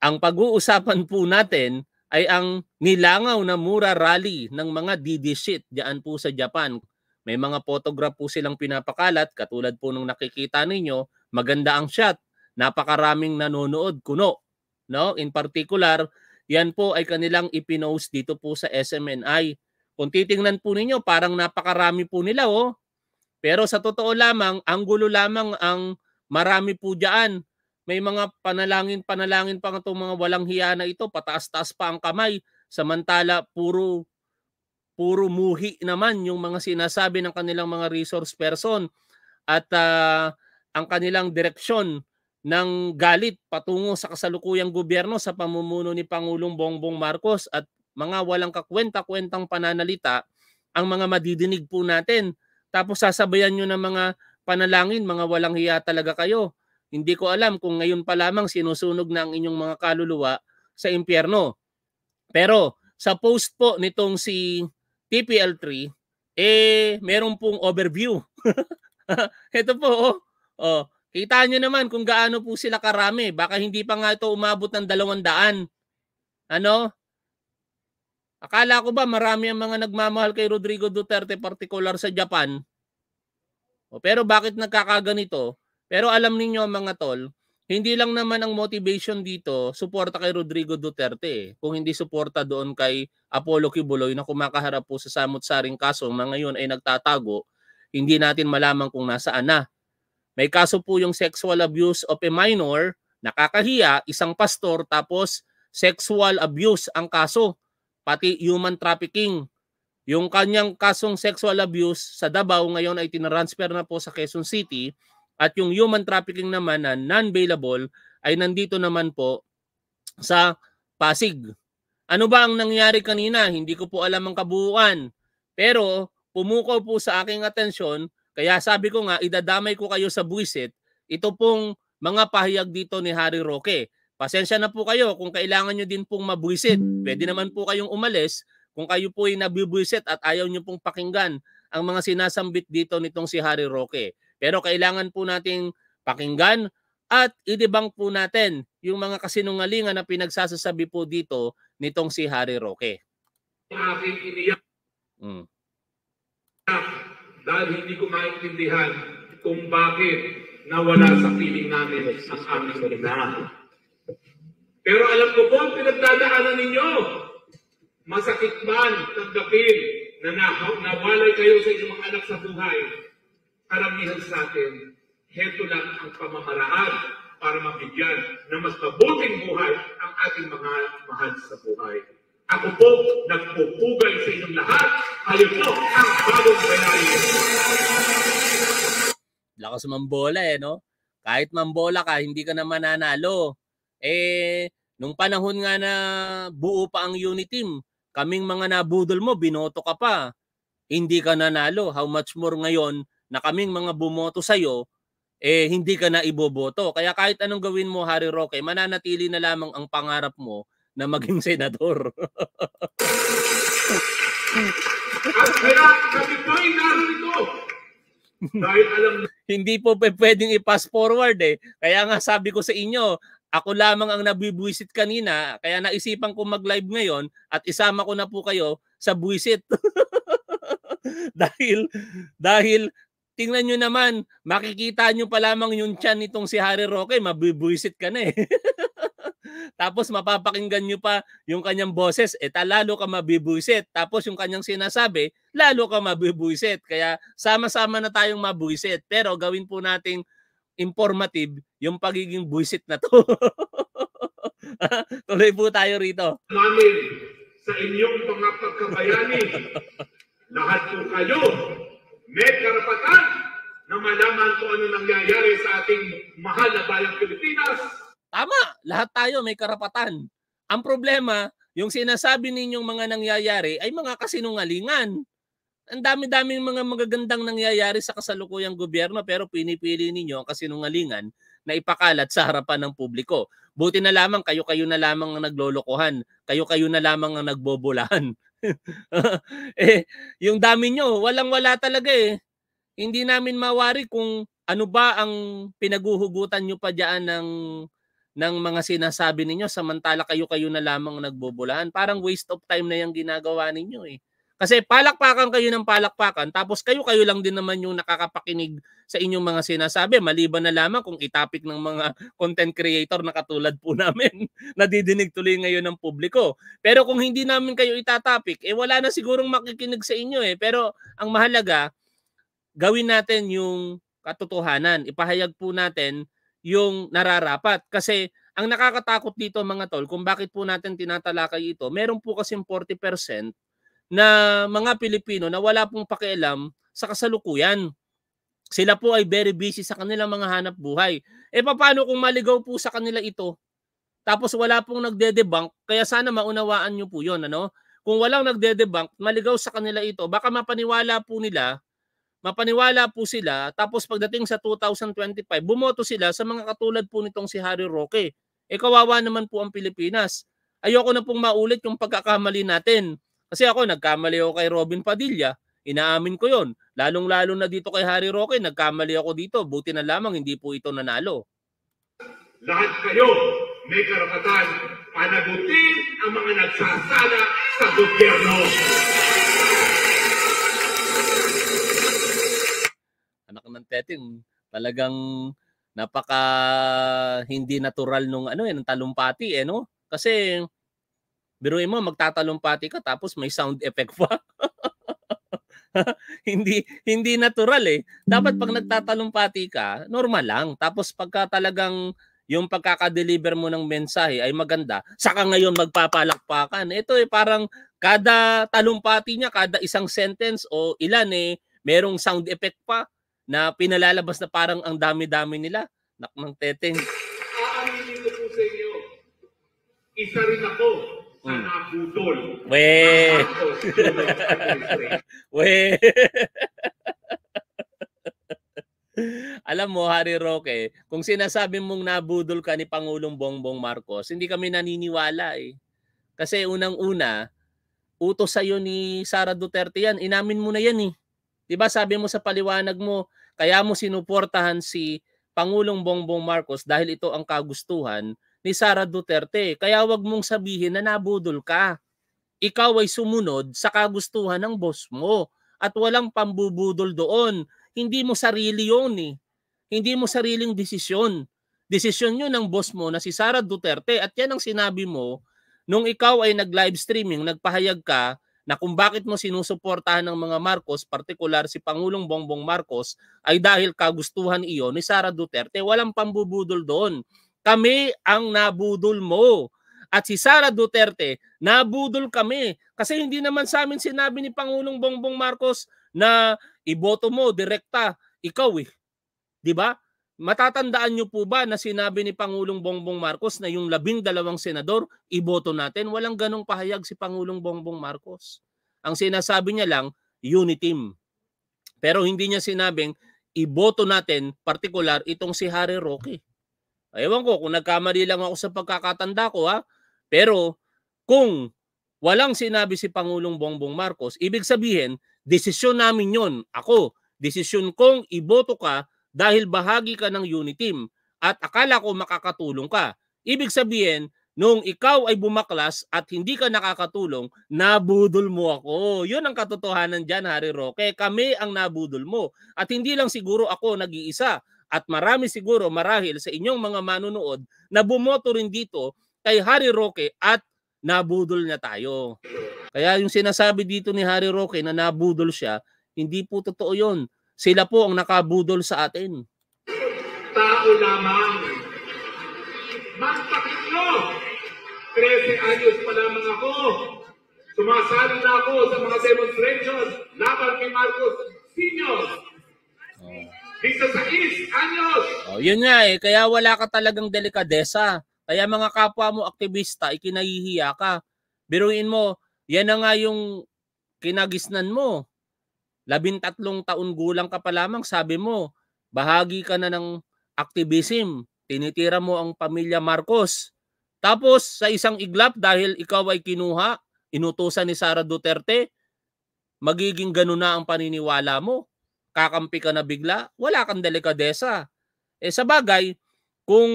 Ang pag-uusapan po natin ay ang nilangaw na mura rally ng mga DD shit diyan po sa Japan. May mga photograph po silang pinapakalat katulad po nung nakikita ninyo, maganda ang shot, napakaraming nanonood kuno, no? In particular, yan po ay kanilang ipinost dito po sa SMNI. Kung titingnan po ninyo, parang napakarami po nila, oh. Pero sa totoo lamang, ang gulo lamang ang marami po diyan. May mga panalangin pa nga itong mga walang hiya na ito, pataas-taas pa ang kamay, samantala puro muhi naman yung mga sinasabi ng kanilang mga resource person at ang kanilang direksyon ng galit patungo sa kasalukuyang gobyerno sa pamumuno ni Pangulong Bongbong Marcos at mga walang kakwenta-kwentang pananalita ang mga madidinig po natin. Tapos sasabayan nyo ng mga panalangin, mga walang hiya talaga kayo. Hindi ko alam kung ngayon pa lamang sinusunog na ang inyong mga kaluluwa sa impyerno. Pero sa post po nitong si TPL3, meron pong overview. Ito po, kita nyo naman kung gaano po sila karami. Baka hindi pa nga ito umabot ng 200. Ano? Akala ko ba marami ang mga nagmamahal kay Rodrigo Duterte, partikular sa Japan? Pero bakit nagkakaganito? Pero alam ninyo mga tol, hindi lang naman ang motivation dito suporta kay Rodrigo Duterte. Kung hindi suporta doon kay Apollo Kibuloy na kumakaharap po sa samut-saring kaso na ngayon ay nagtatago, hindi natin malaman kung nasaan na. May kaso po yung sexual abuse of a minor, nakakahiya, isang pastor, tapos sexual abuse ang kaso, pati human trafficking. Yung kanyang kasong sexual abuse sa Davao ngayon ay tinransfer na po sa Quezon City at yung human trafficking naman na non-bailable ay nandito naman po sa Pasig. Ano ba ang nangyari kanina? Hindi ko po alam ang kabuuan. Pero pumukaw po sa aking atensyon, kaya sabi ko nga idadamay ko kayo sa buwisit, ito pong mga pahayag dito ni Harry Roque. Pasensya na po kayo kung kailangan nyo din pong mabuwisit. Pwede naman po kayong umalis kung kayo po ay nabibuwisit at ayaw nyo pong pakinggan ang mga sinasambit dito nitong si Harry Roque. Pero kailangan po nating pakinggan at idebunk po natin yung mga kasinungalingan na pinagsasasabi po dito nitong si Harry Roque. Aking iniyak dahil hindi ko maintindihan kung bakit nawala sa piling namin ang aming ina. Pero alam ko po ang pinagdadaanan ninyo. Masakit man tanggapin na nawalay kayo sa inyong mga anak sa buhay. Karamihan sa atin, heto lang ang pamamaraan para mabigyan ng mas mabuting buhay ang ating mga mahal sa buhay. Ako po, nagpupugay sa inyong lahat. Kayo po ang bagong bayani. Lakas mambola no? Kahit mambola ka, hindi ka na mananalo. Nung panahon nga na buo pa ang unit team, kaming mga nabudol mo, binoto ka pa. Hindi ka nanalo. How much more ngayon na kaming mga bumoto sa'yo, hindi ka na iboboto. Kaya kahit anong gawin mo, Harry Roque, mananatili na lamang ang pangarap mo na maging senador. At kaya kami po ay narito. Dahil alam hindi po pwedeng i-pass forward Kaya nga sabi ko sa inyo, ako lamang ang nabibwisit kanina, kaya naisipan ko mag-live ngayon at isama ko na po kayo sa buwisit. dahil tingnan nyo naman, makikita nyo pa lamang yung tiyan nitong si Harry Roque, mabibwisit ka na Tapos mapapakinggan nyo pa yung kanyang boses, lalo ka mabibwisit. Tapos yung kanyang sinasabi, lalo ka mabibwisit. Kaya sama-sama na tayong mabwisit. Pero gawin po nating informative yung pagiging buwisit na to. Tuloy po tayo rito. Namin sa inyong mga pagkabayani, lahat po kayo may karapatan na malaman kung ano nangyayari sa ating mahal na bayang Pilipinas. Tama, lahat tayo may karapatan. Ang problema, yung sinasabi ninyong mga nangyayari ay mga kasinungalingan. Ang dami-daming mga magagandang nangyayari sa kasalukuyang gobyerno pero pinipili ninyo ang kasinungalingan na ipakalat sa harapan ng publiko. Buti na lamang kayo-kayo na lamang ang naglolokohan. Kayo-kayo na lamang ang nagbobolahan. Yung dami nyo, walang-wala talaga Hindi namin mawari kung ano ba ang pinaguhugutan nyo pa dyan ng mga sinasabi ninyo samantala kayo-kayo na lamang nagbubulahan. Parang waste of time na yung ginagawa ninyo eh. Kasi palakpakan kayo ng palakpakan tapos kayo-kayo lang din naman yung nakakapakinig sa inyong mga sinasabi maliban na lamang kung itapik ng mga content creator na katulad po namin nadidinig tuloy ngayon ng publiko. Pero kung hindi namin kayo itatapik, eh wala na sigurong makikinig sa inyo eh. Pero ang mahalaga, gawin natin yung katotohanan. Ipahayag po natin yung nararapat. Kasi ang nakakatakot dito mga tol, kung bakit po natin tinatalakay ito, meron po kasing 40% na mga Pilipino na wala pong pakialam sa kasalukuyan. Sila po ay very busy sa kanilang mga hanap buhay. Eh paano kung maligaw po sa kanila ito? Tapos wala pong nagde-debunk, kaya sana maunawaan nyo po yun. Ano? Kung walang nagde-debunk, maligaw sa kanila ito, baka mapaniwala po sila, tapos pagdating sa 2025, bumoto sila sa mga katulad po nitong si Harry Roque. Eh kawawa naman po ang Pilipinas. Ayoko na pong maulit yung pagkakamali natin. Kasi ako, nagkamali ako kay Robin Padilla. Inaamin ko yon. Lalong-lalo na dito kay Harry Roque, nagkamali ako dito. Buti na lamang hindi po ito nanalo. Lahat kayo may karapatan panagutin ang mga nagsasala sa gobyerno. Anak ng Teting, talagang napaka hindi natural nung ng talumpati no? Kasi biruin mo magtatalumpati ka tapos may sound effect pa. hindi natural eh. Dapat pag nagtatalumpati ka, normal lang. Tapos pagka talagang yung pagkaka-deliver mo ng mensahe ay maganda, saka ngayon magpapalakpakan. Ito parang kada talumpati niya, kada isang sentence o ilan merong sound effect pa na pinalalabas na parang ang dami-dami nila. Nak ng Teteng. Aaminin ko po sa inyo, isa rin ako sa nabudol. Alam mo, Harry Roque, kung sinasabi mong nabudol ka ni Pangulong Bongbong Marcos, hindi kami naniniwala eh. Kasi unang-una, utos sa'yo ni Sara Duterte yan. Inamin mo na yan eh. Diba sabi mo sa paliwanag mo, kaya mo sinuportahan si Pangulong Bongbong Marcos dahil ito ang kagustuhan ni Sara Duterte. Kaya wag mong sabihin na nabudol ka. Ikaw ay sumunod sa kagustuhan ng boss mo at walang pambubudol doon. Hindi mo sarili yun eh. Hindi mo sariling desisyon. Desisyon yun ng boss mo na si Sara Duterte at yan ang sinabi mo nung ikaw ay nag-live streaming, nagpahayag ka na kung bakit mo sinusuportahan ng mga Marcos, partikular si Pangulong Bongbong Marcos, ay dahil kagustuhan iyon ni Sara Duterte. Walang pambubudol doon. Kami ang nabudol mo. At si Sara Duterte, nabudol kami. Kasi hindi naman sa amin sinabi ni Pangulong Bongbong Marcos na iboto mo, direkta, ikaw eh. Diba? Matatandaan nyo po ba na sinabi ni Pangulong Bongbong Marcos na yung 12 senador, iboto natin? Walang ganong pahayag si Pangulong Bongbong Marcos. Ang sinasabi niya lang, uniteam. Pero hindi niya sinabing, iboto natin, partikular, itong si Harry Roque. Ewan ko kung nagkamali lang ako sa pagkakatanda ko ha. Pero kung walang sinabi si Pangulong Bongbong Marcos, ibig sabihin, desisyon namin yon. Ako, desisyon kong iboto ka dahil bahagi ka ng uniteam at akala ko makakatulong ka. Ibig sabihin, nung ikaw ay bumaklas at hindi ka nakakatulong, nabudol mo ako. Yun ang katotohanan dyan, Harry Roque. Kami ang nabudol mo. At hindi lang siguro ako nag-iisa. At marami siguro marahil sa inyong mga manunood na bumoto rin dito kay Harry Roque at nabudol na tayo. Kaya yung sinasabi dito ni Harry Roque na nabudol siya, hindi po totoo yun. Sila po ang nakabudol sa atin. Tao lamang. Magpakit nyo! 13 anyos pa lamang ako. Sumasali na ako sa mga demonstrations laban kay Marcos Sr. Dito sa anyos! Yun nga kaya wala ka talagang delikadesa. Kaya mga kapwa mo aktivista, ikinahihiya ka. Biruin mo, yan na nga yung kinagisnan mo. 13 taon gulang ka pa lamang, sabi mo, bahagi ka na ng activism. Tinitira mo ang pamilya Marcos. Tapos sa isang iglap dahil ikaw ay kinuha, inutusan ni Sara Duterte, magiging ganun na ang paniniwala mo. Kakampi ka na bigla, wala kang delikadesa. Sa bagay, kung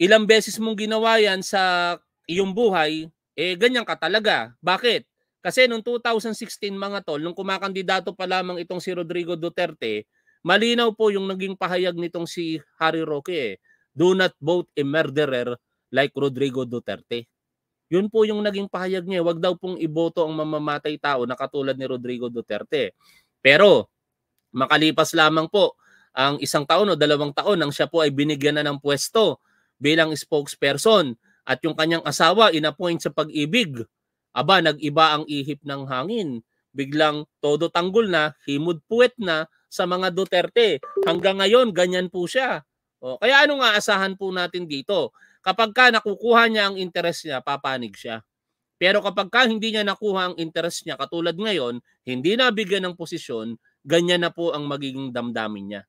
ilang beses mong ginawa yan sa iyong buhay, ganyan ka talaga. Bakit? Kasi noong 2016 mga tol, nung kumakandidato pa lamang itong si Rodrigo Duterte, malinaw po yung naging pahayag nitong si Harry Roque. Do not vote a murderer like Rodrigo Duterte. Yun po yung naging pahayag niya. Wag daw pong iboto ang mamamatay tao na katulad ni Rodrigo Duterte. Pero makalipas lamang po ang 1 taon o 2 taon nang siya po ay binigyan na ng pwesto bilang spokesperson at yung kanyang asawa inappoint sa Pag-ibig. Aba, nag-iba ang ihip ng hangin. Biglang todo tanggol na, himod puwet na sa mga Duterte. Hanggang ngayon, ganyan po siya. O, kaya anong aasahan po natin dito? Kapag ka nakukuha niya ang interest niya, papanig siya. Pero kapag ka hindi niya nakuha ang interest niya, katulad ngayon, hindi nabigyan ng posisyon, ganyan na po ang magiging damdamin niya.